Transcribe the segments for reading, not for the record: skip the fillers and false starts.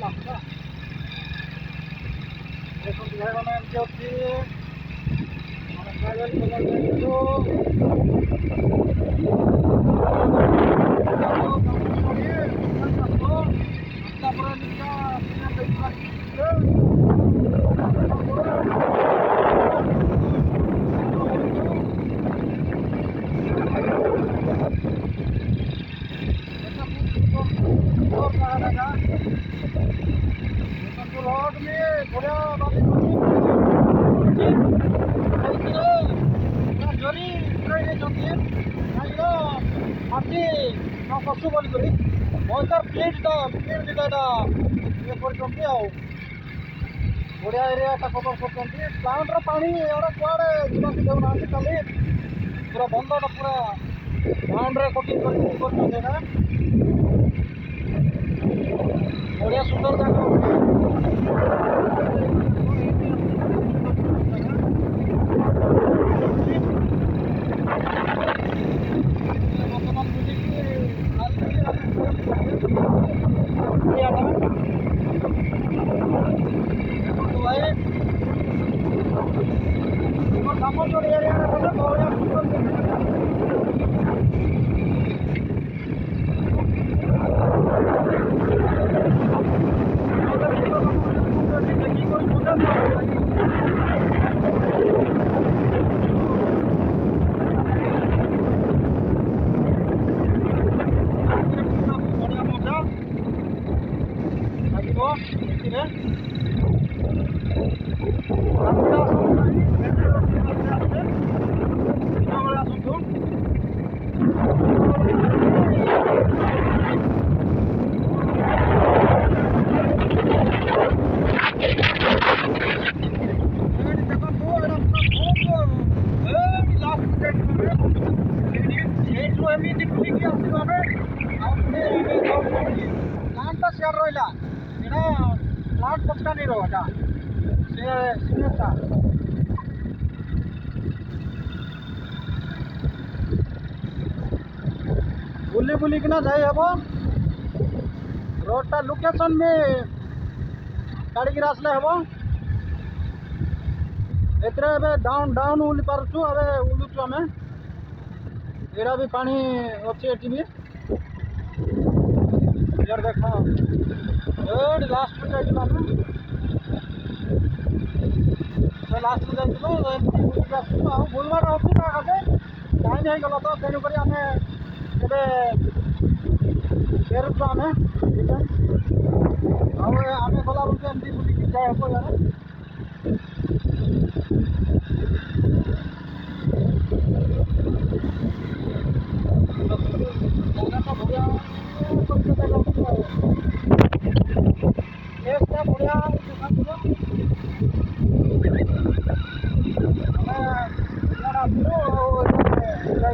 ଲାଗୁଥିଲା। ଦେଖନ୍ତୁ ଭାଇମାନେ ଏମିତି ଅଛି ଆମେ ଟ୍ରାଭେଲ୍ କରିବାକୁ रोड में बढ़िया जोरी माटी पशु बोलिक बहुत प्लेट दुटा ये बढ़िया एरिया कवर कर प्लांटर पानी एवं कुआड़े जावाक देना खाली पूरा बंदटा पूरा बाउंड्री कटिंग कर बढ़िया सुंदर जगह बर्तमान बुझिक एरिया प्लांटा सियार रहा प्लांट पक्का नहीं रहा बुली बुली किना जाए हम रोडटा लोकेशन में गाड़ी गिरा आसले हम एतरे डाउन डाउन उली पार्छु अबे उलुछु आमे एरा भी पानी अच्छे एटी भी यार देखो ए लास्ट में जाइलो आमे से लास्ट में जाइलो आ बुलवार होती ना आगे टाइम हे गलो तो तेनु करी आमे एबे फेरु आमे अब आमे गला रुके एमती बुली कि जाय हो यार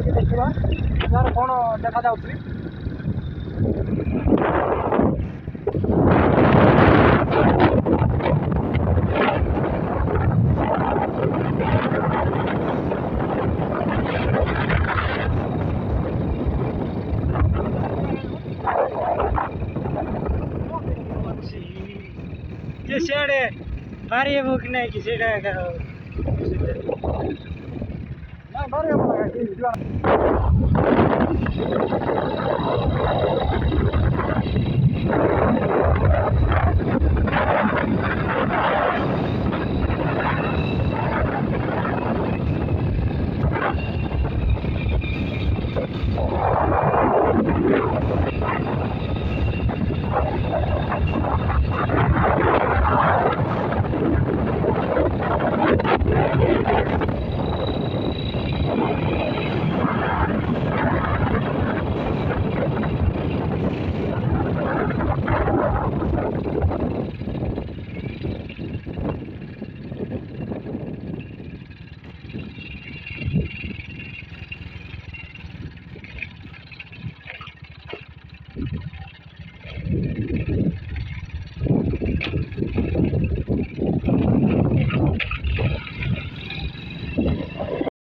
देखा यार कौन देखा जाऊँगी सेडे भारी बुक नहीं कि सेडा ना बारे